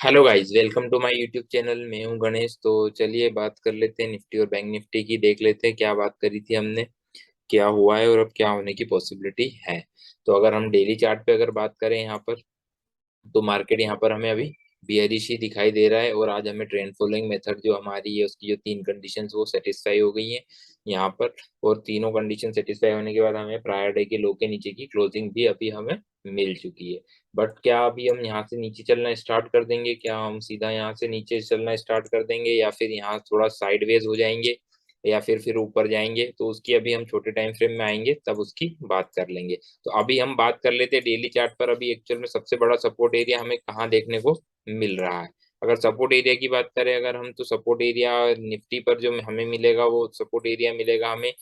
Hello guys, welcome to my YouTube channel. मैं हूं गणेश। तो चलिए बात कर लेते हैं निफ्टी और बैंक निफ्टी की। देख लेते हैं क्या बात करी थी हमने, क्या हुआ है और अब क्या होने की पॉसिबिलिटी है। तो अगर हम डेली चार्ट पे अगर बात करें यहाँ पर, तो मार्केट यहाँ पर हमें अभी बियरिश ही दिखाई दे रहा है। और आज हमें ट्रेंड फॉलोइंग मेथड जो हमारी है उसकी जो तीन कंडीशंस वो सेटिस्फाई हो गई हैं यहाँ पर। और तीनों कंडीशन सेटिस्फाई होने के बाद हमें प्रायर डे के लो के नीचे की क्लोजिंग भी अभी हमें मिल चुकी है। बट क्या अभी हम यहाँ से नीचे चलना स्टार्ट कर देंगे? क्या हम सीधा यहाँ से नीचे चलना स्टार्ट कर देंगे या फिर यहाँ थोड़ा साइडवेज हो जाएंगे या फिर ऊपर जाएंगे? तो उसकी अभी हम छोटे टाइम फ्रेम में आएंगे तब उसकी बात कर लेंगे। तो अभी हम बात कर लेते हैं डेली चार्ट पर। अभी एक्चुअल में सबसे बड़ा सपोर्ट एरिया हमें कहाँ देखने को मिल रहा है? अगर सपोर्ट एरिया की बात करें अगर हम, तो सपोर्ट एरिया निफ्टी पर जो हमें मिलेगा वो सपोर्ट एरिया मिलेगा हमें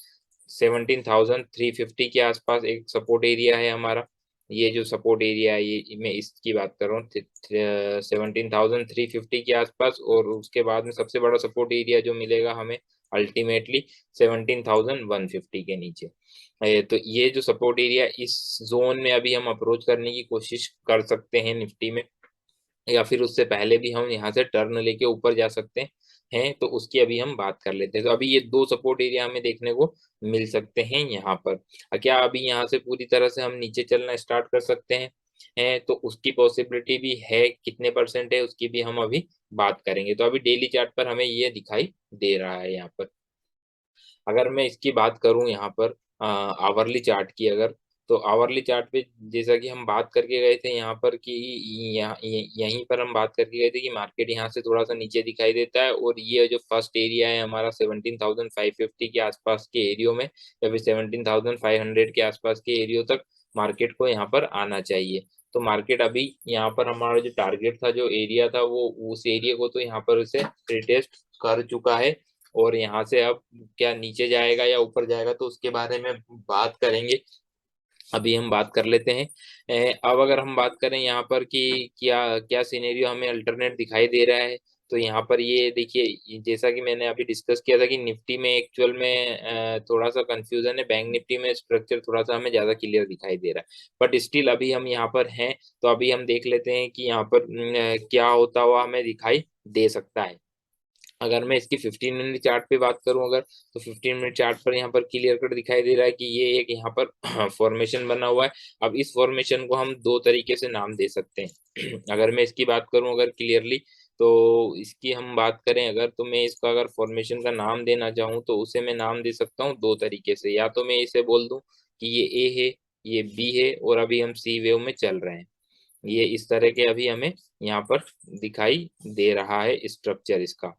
17,350 के आसपास। एक सपोर्ट एरिया है हमारा। ये जो सपोर्ट एरिया है ये मैं इसकी बात कर रहा हूँ 17,350 के आसपास। और उसके बाद में सबसे बड़ा सपोर्ट एरिया जो मिलेगा हमें अल्टीमेटली 17,150 के नीचे। तो ये जो सपोर्ट एरिया, इस जोन में अभी हम अप्रोच करने की कोशिश कर सकते हैं निफ्टी में, या फिर उससे पहले भी हम यहाँ से टर्न लेके ऊपर जा सकते हैं। तो उसकी अभी हम बात कर लेते हैं। तो अभी ये दो सपोर्ट एरिया हमें देखने को मिल सकते हैं यहाँ पर। क्या अभी यहाँ से पूरी तरह से हम नीचे चलना स्टार्ट कर सकते हैं? तो उसकी पॉसिबिलिटी भी है, कितने परसेंट है उसकी भी हम अभी बात करेंगे। तो अभी डेली चार्ट पर हमें ये दिखाई दे रहा है यहाँ पर। अगर मैं इसकी बात करूं यहाँ पर आवरली चार्ट की, अगर तो आवरली चार्ट पे जैसा कि हम बात करके गए थे यहाँ पर कि यहीं पर हम बात करके गए थे कि मार्केट यहाँ से थोड़ा सा नीचे दिखाई देता है। और ये जो फर्स्ट एरिया है हमारा 17,550 के आसपास के एरियो में या फिर 17,500 के आसपास के एरियो तक मार्केट को यहाँ पर आना चाहिए। तो मार्केट अभी यहाँ पर हमारा जो टारगेट था, जो एरिया था, वो उस एरिया को तो यहाँ पर उसे रिटेस्ट कर चुका है। और यहाँ से अब क्या नीचे जाएगा या ऊपर जाएगा तो उसके बारे में बात करेंगे। अभी हम बात कर लेते हैं। अब अगर हम बात करें यहाँ पर कि क्या क्या सिनेरियो हमें अल्टरनेट दिखाई दे रहा है, तो यहाँ पर ये देखिए, जैसा कि मैंने अभी डिस्कस किया था कि निफ्टी में एक्चुअल में थोड़ा सा कंफ्यूजन है। बैंक निफ्टी में स्ट्रक्चर थोड़ा सा हमें ज्यादा क्लियर दिखाई दे रहा है, बट स्टिल अभी हम यहाँ पर हैं। तो अभी हम देख लेते हैं कि यहाँ पर क्या होता हुआ हमें दिखाई दे सकता है। अगर मैं इसकी 15 मिनट चार्ट पे बात करूं अगर, तो 15 मिनट चार्ट पर यहाँ पर क्लियर कट दिखाई दे रहा है कि ये एक यहाँ पर फॉर्मेशन बना हुआ है। अब इस फॉर्मेशन को हम दो तरीके से नाम दे सकते हैं। अगर मैं इसकी बात करूं अगर क्लियरली, तो इसकी हम बात करें अगर, तो मैं इसका अगर फॉर्मेशन का नाम देना चाहूँ तो उसे मैं नाम दे सकता हूँ दो तरीके से। या तो मैं इसे बोल दूं कि ये ए है, ये बी है, और अभी हम सी वेव में चल रहे हैं। ये इस तरह के अभी हमें यहाँ पर दिखाई दे रहा है स्ट्रक्चर इसका,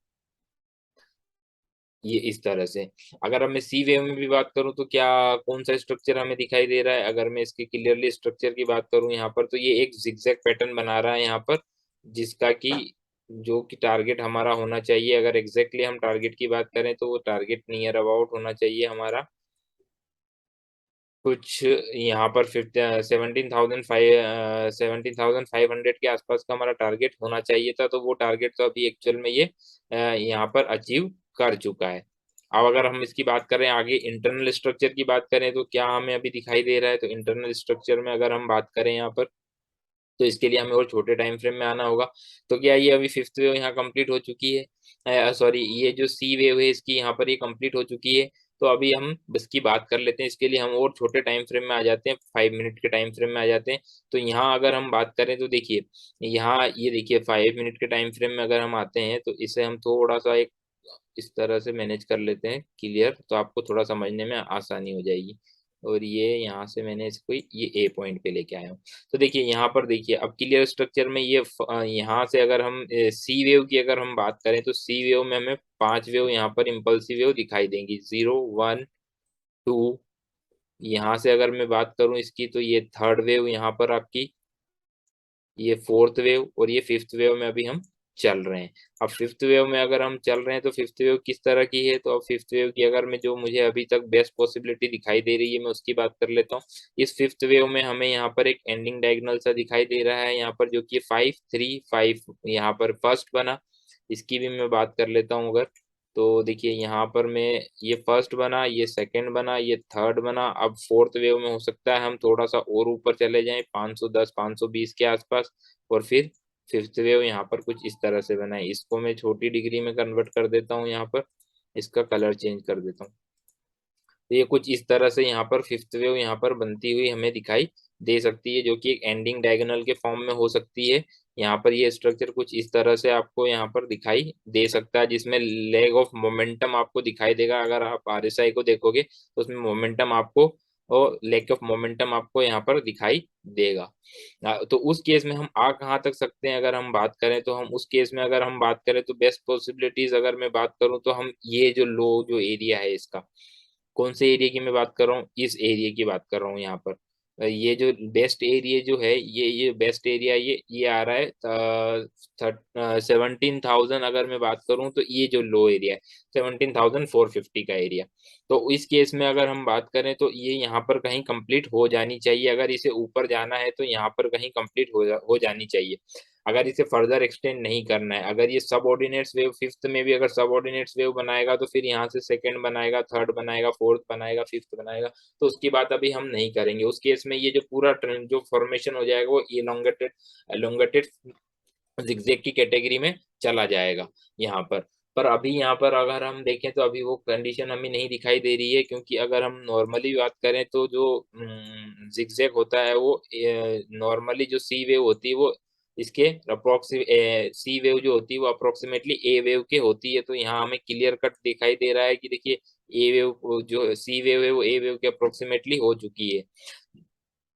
ये इस तरह से। अगर मैं सी वेव में भी बात करूं तो क्या कौन सा स्ट्रक्चर हमें दिखाई दे रहा है? अगर मैं इसकी क्लियरली स्ट्रक्चर की बात करूं यहाँ पर, तो ये एक जिगजैग पैटर्न बना रहा है यहाँ पर, जिसका कि जो कि टारगेट हमारा होना चाहिए, अगर एग्जैक्टली हम टारगेट की बात करें तो वो टारगेट नियर अबाउट होना चाहिए हमारा कुछ यहाँ पर 17,500 के आसपास का हमारा टारगेट होना चाहिए था। तो वो टारगेट तो अभी एक्चुअल में ये यहाँ पर अचीव कर चुका है। अब अगर हम इसकी बात करें आगे इंटरनल स्ट्रक्चर की बात करें तो क्या हमें अभी दिखाई दे रहा है? तो इंटरनल स्ट्रक्चर में अगर हम बात करें यहाँ पर, तो इसके लिए हमें और छोटे टाइम फ्रेम में आना होगा। तो क्या ये अभी फिफ्थ वेव यहाँ कंप्लीट हो चुकी है? सॉरी, ये जो सी वेव है इसकी यहाँ पर ये कंप्लीट हो चुकी है। तो अभी हम इसकी बात कर लेते हैं। इसके लिए हम और छोटे टाइम फ्रेम में आ जाते हैं, 5 मिनट के टाइम फ्रेम में आ जाते हैं। तो यहाँ अगर हम बात करें तो देखिए, यहाँ ये देखिए 5 मिनट के टाइम फ्रेम में अगर हम आते हैं तो इसे हम थोड़ा सा एक इस तरह से मैनेज कर लेते हैं क्लियर, तो आपको थोड़ा समझने में आसानी हो जाएगी। और ये यहाँ से मैंने इसको ये ए पॉइंट पे लेके आया हूँ। तो देखिए यहाँ पर देखिए अब क्लियर स्ट्रक्चर में ये यहाँ से अगर हम सी वेव की अगर हम बात करें तो सी वेव में हमें पांच वेव यहाँ पर इम्पल्सिव वेव दिखाई देंगी, 0, 1, 2। यहाँ से अगर मैं बात करूँ इसकी, तो ये थर्ड वेव यहाँ पर आपकी, ये फोर्थ वेव और ये फिफ्थ वेव में अभी हम चल रहे हैं। अब फिफ्थ वेव में अगर हम चल रहे हैं तो फिफ्थ वेव किस तरह की है? तो अब फिफ्थ वेव की अगर मैं, जो मुझे अभी तक बेस्ट पॉसिबिलिटी दिखाई दे रही है, मैं उसकी बात कर लेता हूँ। इस फिफ्थ वेव में हमें यहाँ पर एक एंडिंग डायगोनल सा दिखाई दे रहा है यहाँ पर, जो कि 5, 3, 5 यहाँ पर फर्स्ट बना। इसकी भी मैं बात कर लेता हूँ अगर, तो देखिए यहाँ पर मैं, ये फर्स्ट बना, ये सेकंड बना, ये थर्ड बना। अब फोर्थ वेव में हो सकता है हम थोड़ा सा और ऊपर चले जाएं 510, 520 के आसपास, और फिर फिफ्थ वेव यहाँ पर कुछ इस तरह से बना है। इसको मैं छोटी डिग्री में कन्वर्ट कर देता हूँ, यहाँ पर इसका कलर चेंज कर देता हूँ। तो ये कुछ इस तरह से यहाँ पर फिफ्थ वेव यहाँ पर बनती हुई हमें दिखाई दे सकती है, जो कि एक एंडिंग डायगोनल के फॉर्म में हो सकती है। यहाँ पर ये स्ट्रक्चर कुछ इस तरह से आपको यहाँ पर दिखाई दे सकता है, जिसमें लैग ऑफ मोमेंटम आपको दिखाई देगा। अगर आप आरएसआई को देखोगे तो उसमें मोमेंटम आपको और लैक ऑफ मोमेंटम आपको यहाँ पर दिखाई देगा। तो उस केस में हम आ कहाँ तक सकते हैं, अगर हम बात करें तो हम उस केस में अगर हम बात करें तो बेस्ट पॉसिबिलिटीज अगर मैं बात करूं तो हम ये जो लो जो एरिया है इसका, कौन से एरिया की मैं बात कर रहा हूँ, इस एरिया की बात कर रहा हूँ यहाँ पर। ये जो बेस्ट एरिया जो है, ये बेस्ट एरिया ये आ रहा है 17,000। अगर मैं बात करूँ तो ये जो लो एरिया है 17,450 का एरिया। तो इस केस में अगर हम बात करें तो ये यहाँ पर कहीं कंप्लीट हो जानी चाहिए। अगर इसे ऊपर जाना है तो यहाँ पर कहीं कंप्लीट हो जानी चाहिए। अगर इसे फर्दर एक्सटेंड नहीं करना है, अगर ये सब ऑर्डिनेट्स वेव फिफ्थ में भी अगर सब ऑर्डिनेट्स वेव बनाएगा तो फिर यहाँ से सेकंड बनाएगा, थर्ड बनाएगा, फोर्थ बनाएगा, फिफ्थ बनाएगा, तो उसकी बात अभी हम नहीं करेंगे। उस केस में ये जो पूरा ट्रेंड जो फॉर्मेशन हो जाएगा वो इलोंगेटेड एलोंगेटेड जिगजैग की कैटेगरी में चला जाएगा यहाँ पर अभी यहाँ पर अगर हम देखें तो अभी वो कंडीशन हमें नहीं दिखाई दे रही है, क्योंकि अगर हम नॉर्मली बात करें तो जो जिगजैग होता है वो नॉर्मली जो सी वेव होती है वो इसके सी वेव जो होती है वो अप्रोक्सीमेटली ए वेव के होती है। तो यहाँ हमें क्लियर कट दिखाई दे रहा है कि देखिए ए वेव जो सी वेव है वो ए वेव के अप्रोक्सीमेटली हो चुकी है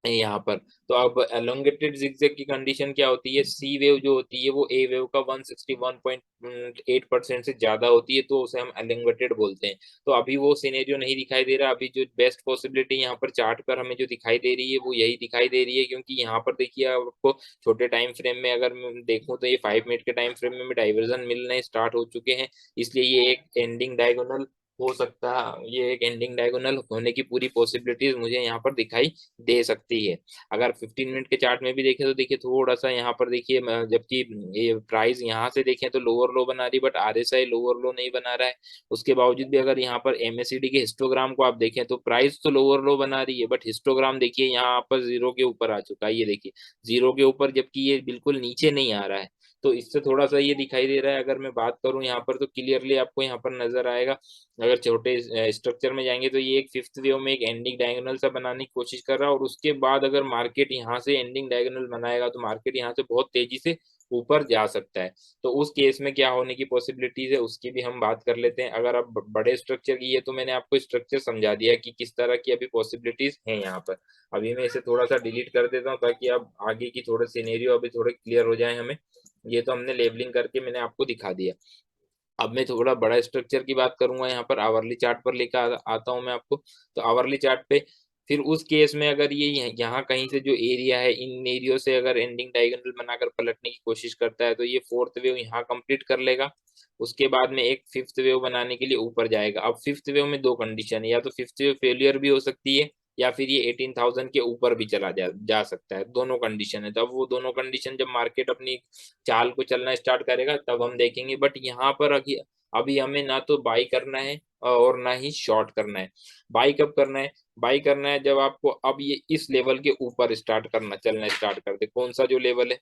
यहाँ पर। तो अब एलोंगेटेड जिगजैग की कंडीशन क्या होती है, सी वेव जो होती है वो ए वेव का 161.8% से ज्यादा होती है, तो उसे हम एलोंगेटेड बोलते हैं। तो अभी वो सिनेरियो नहीं दिखाई दे रहा। अभी जो बेस्ट पॉसिबिलिटी यहाँ पर चार्ट पर हमें जो दिखाई दे रही है वो यही दिखाई दे रही है, क्योंकि यहाँ पर देखिए आपको छोटे टाइम फ्रेम में अगर मैं देखूँ तो ये 5 मिनट के टाइम फ्रेम में डाइवर्जन मिलने स्टार्ट हो चुके हैं। इसलिए ये एक एंडिंग डायगोनल हो सकता है, ये एक एंडिंग डायगोनल होने की पूरी पॉसिबिलिटीज मुझे यहाँ पर दिखाई दे सकती है। अगर 15 मिनट के चार्ट में भी देखें तो देखिए थोड़ा सा यहाँ पर देखिए जबकि ये प्राइस यहाँ से देखें तो लोअर लो बना रही, बट आरएसआई लोअर लो नहीं बना रहा है। उसके बावजूद भी अगर यहाँ पर एमएससीडी के हिस्टोग्राम को आप देखें तो प्राइस तो लोअर लो बना रही है, बट हिस्टोग्राम देखिए यहाँ पर जीरो के ऊपर आ चुका है। ये देखिए जीरो के ऊपर, जबकि ये बिल्कुल नीचे नहीं आ रहा है। तो इससे थोड़ा सा ये दिखाई दे रहा है। अगर मैं बात करूं यहाँ पर तो क्लियरली आपको यहाँ पर नजर आएगा। अगर छोटे स्ट्रक्चर में जाएंगे तो ये एक फिफ्थ वेव में एक एंडिंग डायगोनल सा बनाने की कोशिश कर रहा है, और उसके बाद अगर मार्केट यहाँ से एंडिंग डायगोनल बनाएगा तो मार्केट यहाँ से बहुत तेजी से ऊपर जा सकता है। तो उस केस में क्या होने की पॉसिबिलिटीज है उसकी भी हम बात कर लेते हैं। अगर आप बड़े स्ट्रक्चर की, ये तो मैंने आपको स्ट्रक्चर समझा दिया कि किस तरह की अभी पॉसिबिलिटीज हैं यहाँ पर। अभी मैं इसे थोड़ा सा डिलीट कर देता हूँ ताकि अब आगे की थोड़े सिनेरियो अभी थोड़े क्लियर हो जाए हमें। ये तो हमने लेबलिंग करके मैंने आपको दिखा दिया। अब मैं थोड़ा बड़ा स्ट्रक्चर की बात करूंगा, यहाँ पर आवरली चार्ट पर लेकर आता हूं मैं आपको। तो आवरली चार्ट पे फिर उस केस में अगर ये यहाँ कहीं से जो एरिया है, इन एरियो से अगर एंडिंग डायगोनल बनाकर पलटने की कोशिश करता है तो ये फोर्थ वेव यहाँ कंप्लीट कर लेगा। उसके बाद में एक फिफ्थ वेव बनाने के लिए ऊपर जाएगा। अब फिफ्थ वेव में दो कंडीशन है, या तो फिफ्थ वेव फेलियर भी हो सकती है या फिर ये 18,000 के ऊपर भी चला जा सकता है। दोनों कंडीशन है। तब वो दोनों कंडीशन जब मार्केट अपनी चाल को चलना स्टार्ट करेगा तब हम देखेंगे। बट यहाँ पर अभी अभी हमें ना तो बाई करना है और ना ही शॉर्ट करना है। बाई कब करना है? बाई करना है जब आपको अब ये इस लेवल के ऊपर स्टार्ट करना चलना स्टार्ट कर दे। कौन सा जो लेवल है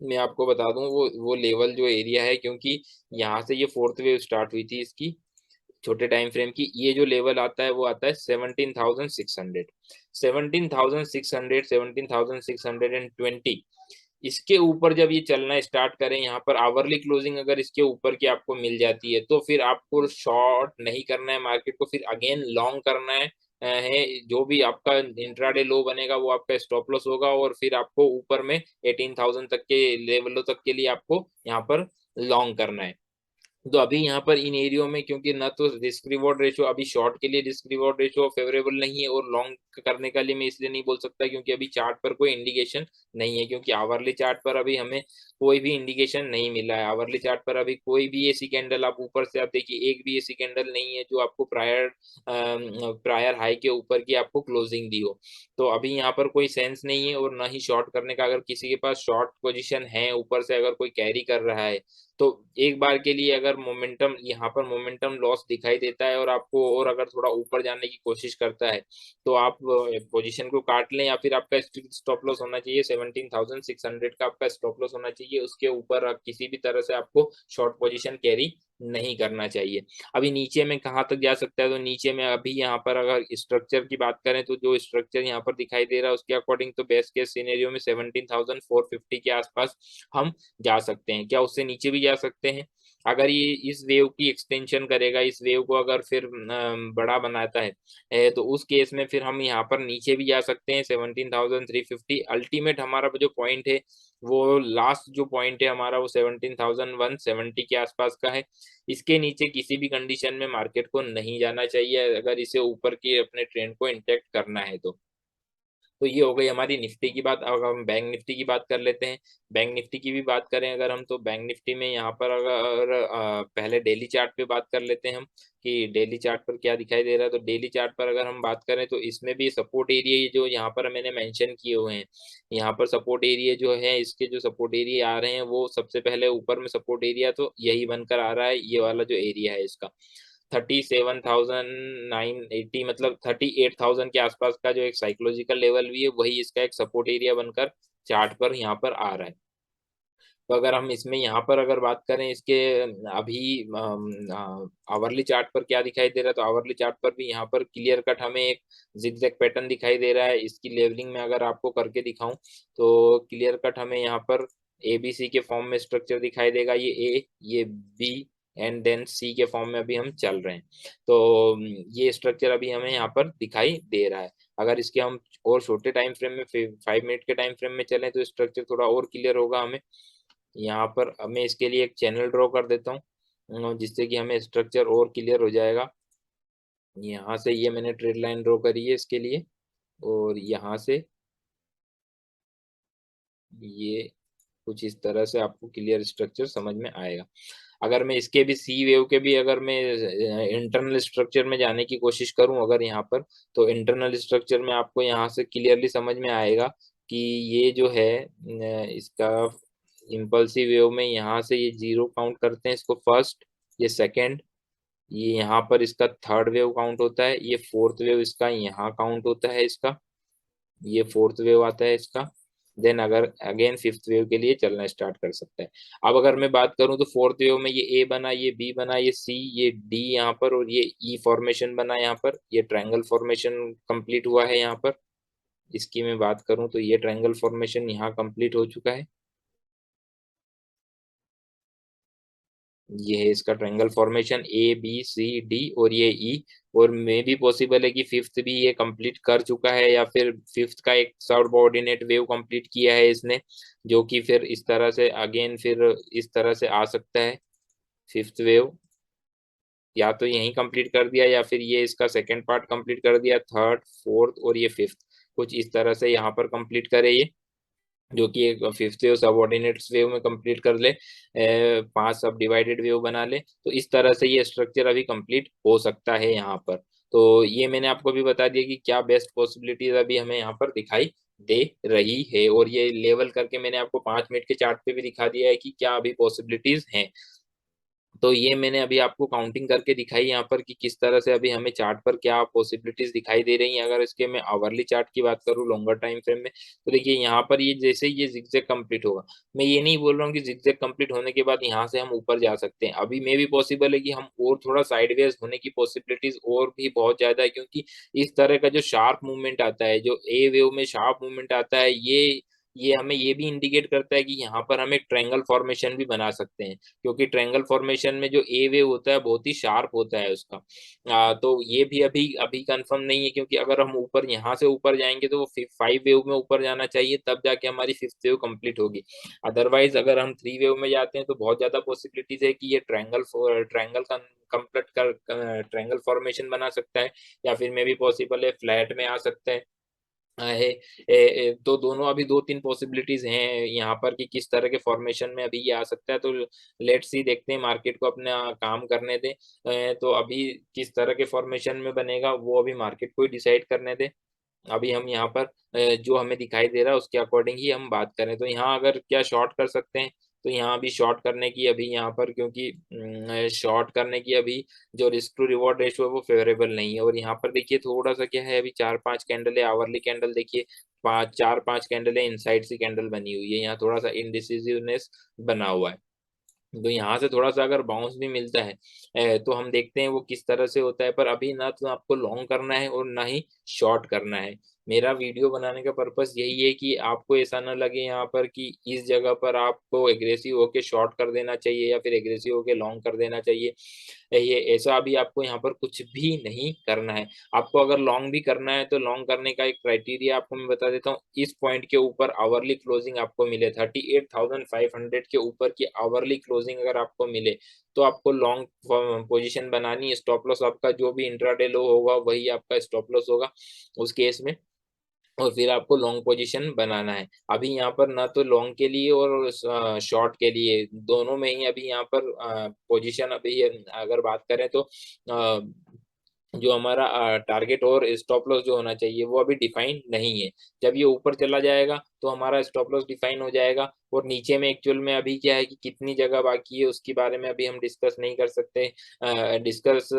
मैं आपको बता दूं, वो लेवल जो एरिया है, क्योंकि यहाँ से ये फोर्थ वेव स्टार्ट हुई थी इसकी छोटे टाइम फ्रेम की। ये जो लेवल आता है वो आता है 17,600, 17,600, 17,620। इसके ऊपर जब ये चलना स्टार्ट करें, यहाँ पर आवरली क्लोजिंग अगर इसके ऊपर की आपको मिल जाती है तो फिर आपको शॉर्ट नहीं करना है मार्केट को, फिर अगेन लॉन्ग करना जो भी आपका इंट्राडे लो बनेगा वो आपका स्टॉप लॉस होगा, और फिर आपको ऊपर में 18,000 तक के लेवलों तक के लिए आपको यहाँ पर लॉन्ग करना है। तो अभी यहाँ पर इन एरियो में क्योंकि ना तो रिस्क रिवॉर्ड रेशो अभी शॉर्ट के लिए रिस्क रिवॉर्ड रेशो फेवरेबल नहीं है, और लॉन्ग करने का लिए मैं इसलिए नहीं बोल सकता क्योंकि अभी चार्ट पर कोई इंडिकेशन नहीं है। क्योंकि आवरली चार्ट पर अभी हमें कोई भी इंडिकेशन नहीं मिला है। आवरली चार्ट पर अभी कोई भी ऐसी कैंडल आप ऊपर से आप देखिए, एक भी ऐसी कैंडल नहीं है जो आपको प्रायर हाई के ऊपर की आपको क्लोजिंग दी हो। तो अभी यहाँ पर कोई सेंस नहीं है, और ना ही शॉर्ट करने का। अगर किसी के पास शॉर्ट पोजीशन है ऊपर से अगर कोई कैरी कर रहा है तो एक बार के लिए अगर मोमेंटम यहाँ पर मोमेंटम लॉस दिखाई देता है और आपको और अगर थोड़ा ऊपर जाने की कोशिश करता है तो आप पोजीशन को काट लें, या फिर आपका स्टॉप लॉस होना चाहिए 17,600 का आपका स्टॉप लॉस होना चाहिए। उसके ऊपर आप किसी भी तरह से आपको शॉर्ट पोजीशन कैरी नहीं करना चाहिए। अभी नीचे में कहाँ तक जा सकता है, तो नीचे में अभी यहाँ पर अगर स्ट्रक्चर की बात करें तो जो स्ट्रक्चर यहाँ पर दिखाई दे रहा है उसके अकॉर्डिंग तो बेस्ट केस सिनेरियो में 17,450 के आसपास हम जा सकते हैं। क्या उससे नीचे भी जा सकते हैं? अगर ये इस वेव की एक्सटेंशन करेगा, इस वेव को अगर फिर बड़ा बनाता है तो उस केस में फिर हम यहाँ पर नीचे भी जा सकते हैं 17,350। अल्टीमेट हमारा जो पॉइंट है, वो लास्ट जो पॉइंट है हमारा वो 17,170 के आसपास का है। इसके नीचे किसी भी कंडीशन में मार्केट को नहीं जाना चाहिए अगर इसे ऊपर की अपने ट्रेंड को इंटैक्ट करना है तो ये हो गई हमारी निफ्टी की बात। अब हम बैंक निफ्टी की बात कर लेते हैं। बैंक निफ्टी की भी बात करें अगर हम, तो बैंक निफ्टी में यहाँ पर अगर पहले डेली चार्ट पे बात कर लेते हैं हम कि डेली चार्ट पर क्या दिखाई दे रहा है। तो डेली चार्ट पर अगर हम बात करें तो इसमें भी सपोर्ट एरिया जो यहाँ पर मैंने मेंशन किए हुए हैं, यहाँ पर सपोर्ट एरिया जो है, इसके जो सपोर्ट एरिया आ रहे हैं वो सबसे पहले ऊपर में सपोर्ट एरिया तो यही बनकर आ रहा है, ये वाला जो एरिया है इसका 37,980 मतलब 38,000 के आसपास का जो एक साइकोलॉजिकल लेवल भी है, वही इसका एक सपोर्ट एरिया बनकर चार्ट पर यहाँ पर आ रहा है। तो अगर हम इसमें यहाँ पर अगर बात करें इसके अभी आवरली चार्ट पर क्या दिखाई दे रहा है, तो आवरली चार्ट पर भी यहाँ पर क्लियर कट हमें एक जिगजैग पैटर्न दिखाई दे रहा है। इसकी लेवलिंग में अगर आपको करके दिखाऊं तो क्लियर कट हमें यहाँ पर ABC के फॉर्म में स्ट्रक्चर दिखाई देगा, ये ए, ये बी एंड देन सी के फॉर्म में अभी हम चल रहे हैं। तो ये स्ट्रक्चर अभी हमें यहाँ पर दिखाई दे रहा है। अगर इसके हम और छोटे टाइम फ्रेम में 5 मिनट के टाइम फ्रेम में चलें तो स्ट्रक्चर थोड़ा और क्लियर होगा हमें। यहाँ पर मैं इसके लिए एक चैनल ड्रॉ कर देता हूँ जिससे कि हमें स्ट्रक्चर और क्लियर हो जाएगा। यहाँ से ये मैंने ट्रेड लाइन ड्रॉ करी है इसके लिए, और यहाँ से ये कुछ इस तरह से आपको क्लियर स्ट्रक्चर समझ में आएगा। अगर मैं इसके भी सी वेव के भी अगर मैं इंटरनल स्ट्रक्चर में जाने की कोशिश करूं अगर यहाँ पर, तो इंटरनल स्ट्रक्चर में आपको यहाँ से क्लियरली समझ में आएगा कि ये जो है इसका इम्पल्सिव वेव में यहाँ से ये 0 काउंट करते हैं इसको फर्स्ट, ये सेकंड, ये यहाँ पर इसका थर्ड वेव काउंट होता है, ये फोर्थ वेव इसका यहाँ काउंट होता है इसका, ये फोर्थ वेव आता है इसका। देन अगर अगेन फिफ्थ वेव के लिए चलना स्टार्ट कर सकता है। अब अगर मैं बात करूं तो फोर्थ वेव में ये ए बना, ये बी बना, ये सी, ये डी यहाँ पर, और ये ई फॉर्मेशन बना यहाँ पर, ये ट्रायंगल फॉर्मेशन कंप्लीट हुआ है यहाँ पर। इसकी मैं बात करूं तो ये ट्रायंगल फॉर्मेशन यहाँ कंप्लीट हो चुका है, ये है इसका ट्रायंगल फॉर्मेशन ABCD और ये ई, और मे भी पॉसिबल है कि फिफ्थ भी ये कंप्लीट कर चुका है, या फिर फिफ्थ का एक सबऑर्डिनेट वेव कंप्लीट किया है इसने, जो कि फिर इस तरह से अगेन फिर इस तरह से आ सकता है। फिफ्थ वेव या तो यही कंप्लीट कर दिया, या फिर ये इसका सेकेंड पार्ट कंप्लीट कर दिया, थर्ड फोर्थ और ये फिफ्थ कुछ इस तरह से यहाँ पर कंप्लीट करे ये, जो कि एक फिफ्थ वेव सबऑर्डिनेट वेव में कंप्लीट कर ले, 5 सब डिवाइडेड वेव बना ले, तो इस तरह से ये स्ट्रक्चर अभी कंप्लीट हो सकता है यहाँ पर। तो ये मैंने आपको भी बता दिया कि क्या बेस्ट पॉसिबिलिटीज अभी हमें यहाँ पर दिखाई दे रही है, और ये लेवल करके मैंने आपको 5 मिनट के चार्ट पे भी दिखा दिया है कि क्या अभी पॉसिबिलिटीज हैं। तो ये मैंने अभी आपको काउंटिंग करके दिखाई यहाँ पर कि किस तरह से अभी हमें चार्ट पर क्या पॉसिबिलिटीज दिखाई दे रही हैं। अगर इसके मैं आवरली चार्ट की बात करूँ लॉन्गर टाइम फ्रेम में, तो देखिए यहाँ पर ये जैसे ये जिगजैग कंप्लीट होगा, मैं ये नहीं बोल रहा हूँ कि जिगजैग कंप्लीट होने के बाद यहाँ से हम ऊपर जा सकते हैं, अभी में भी पॉसिबल है कि हम और थोड़ा साइडवेज होने की पॉसिबिलिटीज और भी बहुत ज्यादा है, क्योंकि इस तरह का जो शार्प मूवमेंट आता है, जो ए वेव में शार्प मूवमेंट आता है, ये हमें ये भी इंडिकेट करता है कि यहाँ पर हम एक ट्रायंगल फॉर्मेशन भी बना सकते हैं, क्योंकि ट्रायंगल फॉर्मेशन में जो ए वेव होता है बहुत ही शार्प होता है उसका। तो ये भी अभी अभी कंफर्म नहीं है, क्योंकि अगर हम ऊपर यहाँ से ऊपर जाएंगे तो वो 5 वेव में ऊपर जाना चाहिए, तब जाके हमारी फिफ्थ वेव कंप्लीट होगी। अदरवाइज अगर हम 3 वेव में जाते हैं तो बहुत ज्यादा पॉसिबिलिटीज है कि ये ट्रायंगल कंप्लीट कर ट्रायंगल फॉर्मेशन बना सकता है, या फिर मे भी पॉसिबल है फ्लैट में आ सकता है। तो दोनों अभी 2-3 पॉसिबिलिटीज हैं यहाँ पर कि किस तरह के फॉर्मेशन में अभी ये आ सकता है। तो लेट्स सी, देखते हैं, मार्केट को अपना काम करने दें। तो अभी किस तरह के फॉर्मेशन में बनेगा वो अभी मार्केट को ही डिसाइड करने दें। अभी हम यहाँ पर जो हमें दिखाई दे रहा है उसके अकॉर्डिंग ही हम बात करें। तो यहाँ अगर क्या शॉर्ट कर सकते हैं, तो यहाँ भी शॉर्ट करने की अभी यहाँ पर, क्योंकि शॉर्ट करने की अभी जो रिस्क टू रिवॉर्ड रेशियो है वो फेवरेबल नहीं है। और यहाँ पर देखिए थोड़ा सा क्या है, अभी 4-5 कैंडल है, आवरली कैंडल देखिए 4-5 कैंडल है, इनसाइड सी कैंडल बनी हुई है, यहाँ थोड़ा सा इनडिसिसिवनेस बना हुआ है। तो यहाँ से थोड़ा सा अगर बाउंस भी मिलता है तो हम देखते हैं वो किस तरह से होता है। पर अभी ना तो आपको लॉन्ग करना है और ना ही शॉर्ट करना है। मेरा वीडियो बनाने का पर्पस यही है कि आपको ऐसा ना लगे यहाँ पर कि इस जगह पर आपको एग्रेसिव होके शॉर्ट कर देना चाहिए या फिर एग्रेसिव होके लॉन्ग कर देना चाहिए। ये ऐसा अभी आपको यहाँ पर कुछ भी नहीं करना है। आपको अगर लॉन्ग भी करना है तो लॉन्ग करने का एक क्राइटेरिया आपको मैं बता देता हूँ। इस पॉइंट के ऊपर आवरली क्लोजिंग आपको मिले 38,500 के ऊपर की आवरली क्लोजिंग अगर आपको मिले तो आपको लॉन्ग पोजीशन बनानी है। स्टॉप लॉस आपका जो भी इंट्राडे लो होगा वही आपका स्टॉप लॉस होगा उस केस में, और फिर आपको लॉन्ग पोजीशन बनाना है। अभी यहाँ पर ना तो लॉन्ग के लिए और शॉर्ट के लिए, दोनों में ही अभी यहाँ पर पोजीशन अभी अगर बात करें तो जो हमारा टारगेट और स्टॉप लॉस जो होना चाहिए वो अभी डिफाइन नहीं है। जब ये ऊपर चला जाएगा तो हमारा स्टॉप लॉस डिफाइन हो जाएगा, और नीचे में एक्चुअल में अभी क्या है कि कितनी जगह बाकी है उसके बारे में अभी हम डिस्कस नहीं कर सकते। डिस्कस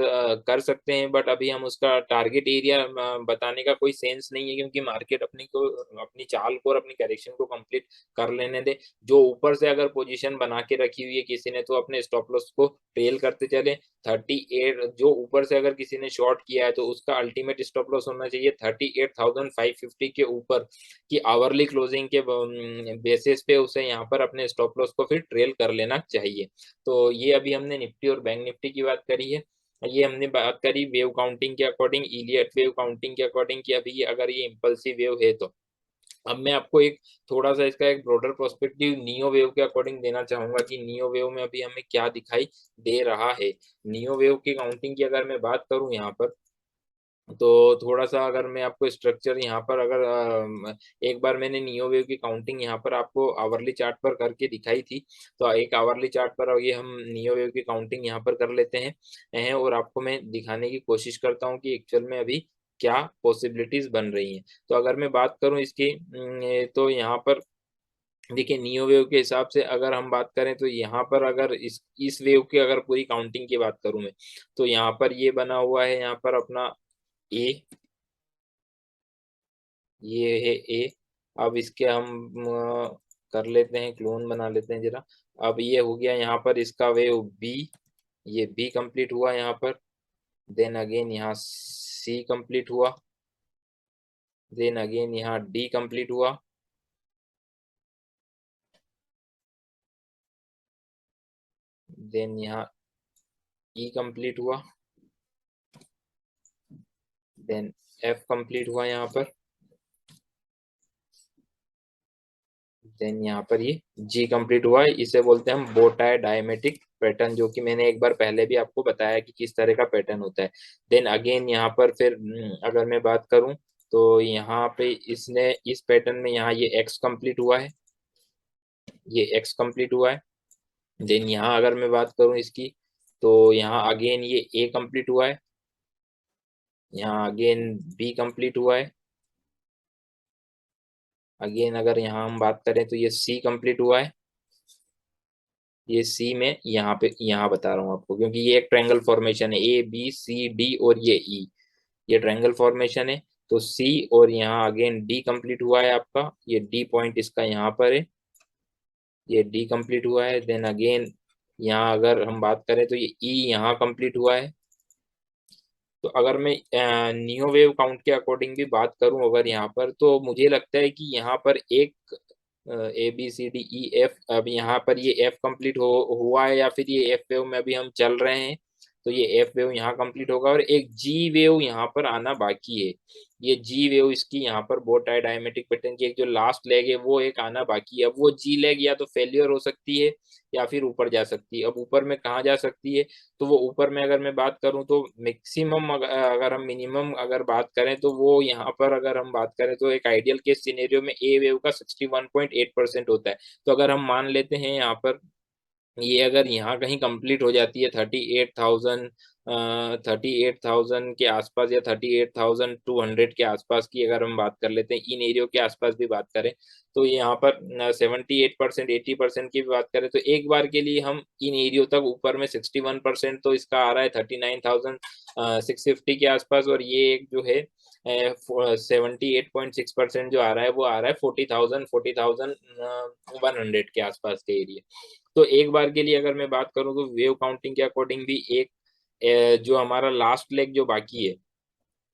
कर सकते हैं बट अभी हम उसका टारगेट एरिया बताने का कोई सेंस नहीं है, क्योंकि मार्केट अपनी चाल को और अपनी करेक्शन को कंप्लीट कर लेने दे। जो ऊपर से अगर पोजीशन बना के रखी हुई है किसी ने तो अपने स्टॉप लॉस को ट्रेल करते चले। 38 जो ऊपर से अगर किसी ने शॉर्ट किया है तो उसका अल्टीमेट स्टॉप लॉस होना चाहिए 38,550 के ऊपर की आवरली क्लोजिंग के बेसिस पे उसे यहाँ पर अपने स्टॉप लॉस को फिर ट्रेल कर लेना चाहिए। तो ये अभी हमने निफ्टी और बैंक निफ्टी की बात करी है। ये हमने बात करी वेव काउंटिंग के अकॉर्डिंग, इलियट वेव काउंटिंग के अकॉर्डिंग कि अभी अगर ये इम्पल्सिव वेव है तो। अब मैं आपको एक थोड़ा सा इसका एक ब्रॉडर पर्सपेक्टिव नियो वेव के अकॉर्डिंग देना चाहूंगा कि नियो वेव में अभी हमें क्या दिखाई दे रहा है। नियो वेव की काउंटिंग की अगर मैं बात करूं यहाँ पर, तो थोड़ा सा अगर मैं आपको स्ट्रक्चर यहाँ पर अगर एक बार मैंने नियो वेव की काउंटिंग यहाँ पर आपको आवरली चार्ट पर करके दिखाई थी। तो एक आवरली चार्ट पर ये हम नियो वेव की काउंटिंग यहाँ पर कर लेते हैं और आपको मैं दिखाने की कोशिश करता हूँ कि एक्चुअल में अभी क्या पॉसिबिलिटीज बन रही हैं। तो अगर मैं बात करूँ इसकी तो यहाँ पर देखिए नियो वेव के हिसाब से अगर हम बात करें तो यहाँ पर अगर इस वेव की अगर पूरी काउंटिंग की बात करूं मैं, तो यहाँ पर ये बना हुआ है यहाँ पर अपना ए, ये है ए। अब इसके हम कर लेते हैं, क्लोन बना लेते हैं जरा। अब ये हो गया यहाँ पर इसका वेव बी, ये बी कंप्लीट हुआ यहाँ पर। देन अगेन यहाँ सी कंप्लीट हुआ। देन अगेन यहाँ डी कंप्लीट हुआ। देन यहाँ ई कंप्लीट हुआ। देन एफ कंप्लीट हुआ यहाँ पर। देन यहाँ पर ये जी कंप्लीट हुआ है। इसे बोलते हैं हम बो टाई डायमेट्रिक पैटर्न, जो कि मैंने एक बार पहले भी आपको बताया कि किस तरह का पैटर्न होता है। देन अगेन यहाँ पर फिर अगर मैं बात करूं तो यहाँ पे इसने इस पैटर्न में यहाँ ये एक्स कंप्लीट हुआ है, ये एक्स कंप्लीट हुआ है। देन यहाँ अगर मैं बात करूं इसकी तो यहाँ अगेन ये ए कंप्लीट हुआ है। यहाँ अगेन बी कंप्लीट हुआ है। अगेन अगर यहाँ हम बात करें तो ये सी कंप्लीट हुआ है। ये सी में यहाँ पे यहाँ बता रहा हूँ आपको, क्योंकि ये एक ट्रायंगल फॉर्मेशन है, ए बी सी डी और ये ई, ये ट्रायंगल फॉर्मेशन है। तो सी और यहाँ अगेन डी कंप्लीट हुआ है आपका, ये डी पॉइंट इसका यहाँ पर है, ये डी कंप्लीट हुआ है। देन अगेन यहाँ अगर हम बात करें तो ये ई यहाँ कंप्लीट हुआ है। तो अगर मैं नियो वेव काउंट के अकॉर्डिंग भी बात करूं अगर यहाँ पर, तो मुझे लगता है कि यहाँ पर एक A B C D E F, अब यहाँ पर ये एफ कंप्लीट हुआ है या फिर ये एफ वेव में अभी हम चल रहे हैं। तो ये एफ वेव यहाँ कंप्लीट होगा और एक जी वेव यहाँ पर आना बाकी है। ये जी वेव इसकी यहाँ पर बोट है डायमेट्रिक पैटर्न की एक जो लास्ट लेग है वो एक आना बाकी है। अब वो जी लेग या तो फेलियर हो सकती है या फिर ऊपर जा सकती है। अब ऊपर में कहाँ जा सकती है, तो वो ऊपर में अगर मैं बात करूं तो मैक्सिमम अगर हम मिनिमम अगर बात करें तो वो यहाँ पर अगर हम बात करें तो एक आइडियल केस सिनेरियो में ए वेव का 61.8% होता है। तो अगर हम मान लेते हैं यहाँ पर ये अगर यहाँ कहीं कंप्लीट हो जाती है 38,000 38,000 के आसपास या 38,200 के आसपास की अगर हम बात कर लेते हैं, इन एरियो के आसपास भी बात करें, तो यहाँ पर 78%, 80% की भी बात करें, तो एक बार के लिए हम इन एरियो तक ऊपर में 61%, तो इसका आ रहा है 39,650 के आसपास, और ये एक जो है 78.6% जो आ रहा है वो आ रहा है 40,100 के आसपास के एरिया। तो एक बार के लिए अगर मैं बात करूं तो वेव काउंटिंग के अकॉर्डिंग भी एक जो हमारा लास्ट लेग जो बाकी है,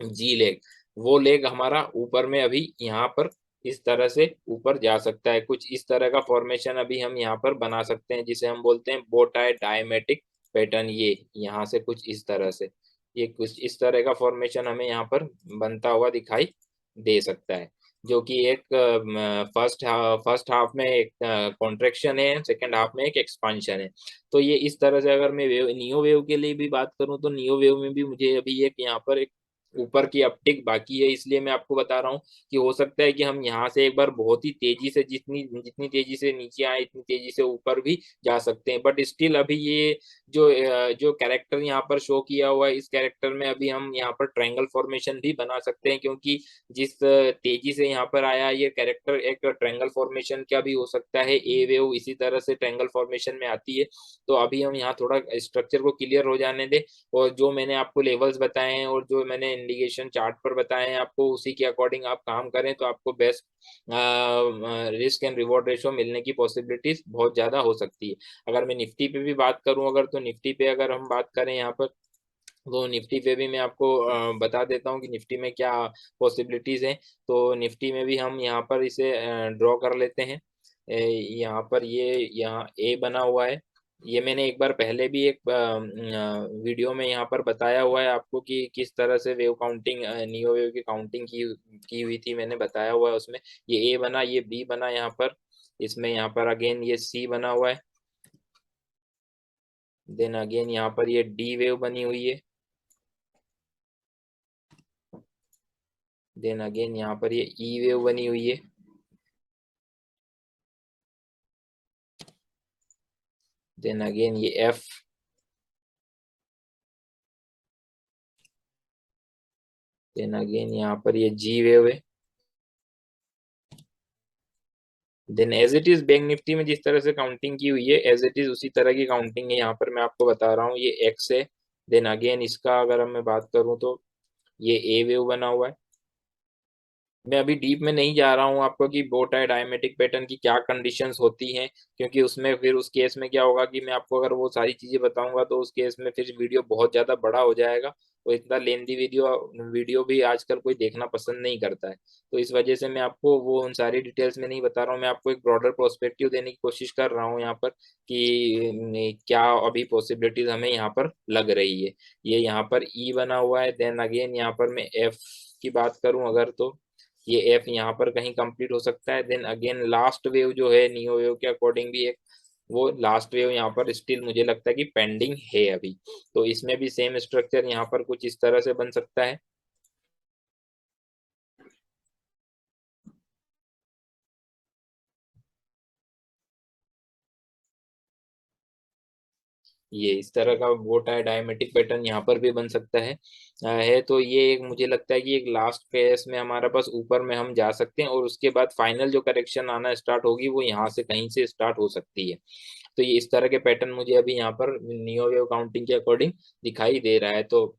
जी लेग, वो लेग हमारा ऊपर में अभी यहाँ पर इस तरह से ऊपर जा सकता है। कुछ इस तरह का फॉर्मेशन अभी हम यहाँ पर बना सकते हैं, जिसे हम बोलते हैं बो टाई डायमेटिक पैटर्न। ये यहाँ से कुछ इस तरह से, ये कुछ इस तरह का फॉर्मेशन हमें यहाँ पर बनता हुआ दिखाई दे सकता है, जो कि एक फर्स्ट हाफ में एक कॉन्ट्रेक्शन है, सेकंड हाफ में एक एक्सपांशन है। तो ये इस तरह से अगर मैं नियो वेव के लिए भी बात करूं, तो नियो वेव में भी मुझे अभी एक यहाँ पर एक ऊपर की अपटिक बाकी है, इसलिए मैं आपको बता रहा हूँ कि हो सकता है कि हम यहाँ से एक बार बहुत ही तेजी से, जितनी जितनी तेजी से नीचे आए इतनी तेजी से ऊपर भी जा सकते हैं, बट स्टिल अभी ये जो कैरेक्टर यहाँ पर शो किया हुआ है, इस कैरेक्टर में अभी हम यहाँ पर ट्रायंगल फॉर्मेशन भी बना सकते हैं, क्योंकि जिस तेजी से यहाँ पर आया ये कैरेक्टर, एक ट्रायंगल फॉर्मेशन का भी हो सकता है। ए वेव इसी तरह से ट्रायंगल फॉर्मेशन में आती है। तो अभी हम यहाँ थोड़ा स्ट्रक्चर को क्लियर हो जाने दें, और जो मैंने आपको लेवल्स बताए हैं और जो मैंने इंडिकेशन चार्ट पर बताए हैं आपको, उसी के अकॉर्डिंग आप काम करें तो आपको best risk and reward ratio मिलने की पॉसिबिलिटीज बहुत ज्यादा हो सकती है। अगर मैं निफ्टी पे भी बात करूं, अगर तो निफ्टी पे अगर हम बात करें यहाँ पर, तो निफ्टी पे भी मैं आपको बता देता हूँ कि निफ्टी में क्या पॉसिबिलिटीज हैं। तो निफ्टी में भी हम यहाँ पर इसे ड्रॉ कर लेते हैं। यहाँ पर ये यहाँ ए बना हुआ है। ये मैंने एक बार पहले भी एक वीडियो में यहाँ पर बताया हुआ है आपको कि किस तरह से वेव काउंटिंग, नियो वेव की काउंटिंग की हुई थी, मैंने बताया हुआ है उसमें। ये ए बना, ये बी बना यहाँ पर, इसमें यहाँ पर अगेन ये सी बना हुआ है, देन अगेन यहाँ पर ये डी वेव बनी हुई है, देन अगेन यहाँ पर ये ई वेव बनी हुई है, देन अगेन ये एफ, देन अगेन यहाँ पर ये जी वेव है। Then as it is Bank Nifty में जिस तरह से काउंटिंग की हुई है, एज इट इज उसी तरह की काउंटिंग है यहाँ पर, मैं आपको बता रहा हूँ। ये एक्स है, देन अगेन इसका अगर हम मैं बात करूँ तो ये ए वेव बना हुआ है। मैं अभी डीप में नहीं जा रहा हूँ आपको कि बो टाई डायमेटिक पैटर्न की क्या कंडीशंस होती हैं, क्योंकि उसमें फिर उस केस में क्या होगा कि मैं आपको अगर वो सारी चीजें बताऊंगा तो उस केस में फिर वीडियो बहुत ज्यादा बड़ा हो जाएगा, और इतना लेंदी वीडियो वीडियो भी आजकल कोई देखना पसंद नहीं करता है। तो इस वजह से मैं आपको वो उन सारी डिटेल्स में नहीं बता रहा हूँ, मैं आपको एक ब्रॉडर प्रोस्पेक्टिव देने की कोशिश कर रहा हूँ यहाँ पर कि क्या अभी पॉसिबिलिटीज हमें यहाँ पर लग रही है। ये यहाँ पर ई बना हुआ है, देन अगेन यहाँ पर मैं एफ की बात करूं अगर, तो ये एफ यहाँ पर कहीं कंप्लीट हो सकता है। देन अगेन लास्ट वेव जो है नियो वेव के अकॉर्डिंग भी एक, वो लास्ट वेव यहाँ पर स्टिल मुझे लगता है कि पेंडिंग है अभी। तो इसमें भी सेम स्ट्रक्चर यहाँ पर कुछ इस तरह से बन सकता है। ये इस तरह का बोट है, डायमेटिक पैटर्न यहाँ पर भी बन सकता है। तो ये एक मुझे लगता है कि एक लास्ट फेस में हमारा बस ऊपर में हम जा सकते हैं, और उसके बाद फाइनल जो करेक्शन आना स्टार्ट होगी वो यहाँ से कहीं से स्टार्ट हो सकती है। तो ये इस तरह के पैटर्न मुझे अभी यहाँ पर नियो वेव काउंटिंग के अकॉर्डिंग दिखाई दे रहा है। तो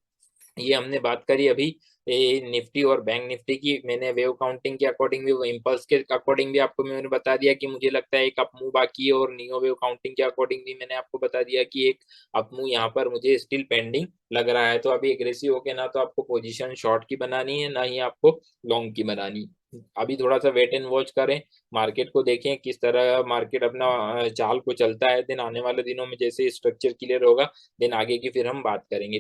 ये हमने बात करी अभी निफ्टी और बैंक निफ्टी की। मैंने वेव काउंटिंग के अकॉर्डिंग भी, वो इम्पल्स के अकॉर्डिंग भी आपको मैंने बता दिया कि मुझे लगता है एक अप मूव बाकी है, और नियो वेव काउंटिंग के अकॉर्डिंग भी मैंने आपको बता दिया कि एक अप मूव यहाँ पर मुझे स्टिल पेंडिंग लग रहा है। तो अभी एग्रेसिव होके ना तो आपको पोजीशन शॉर्ट की बनानी है, ना ही आपको लॉन्ग की बनानी। अभी थोड़ा सा वेट एंड वॉच करें, मार्केट को देखें किस तरह मार्केट अपना चाल को चलता है। दिन आने वाले दिनों में जैसे स्ट्रक्चर क्लियर होगा, दिन आगे की फिर हम बात करेंगे।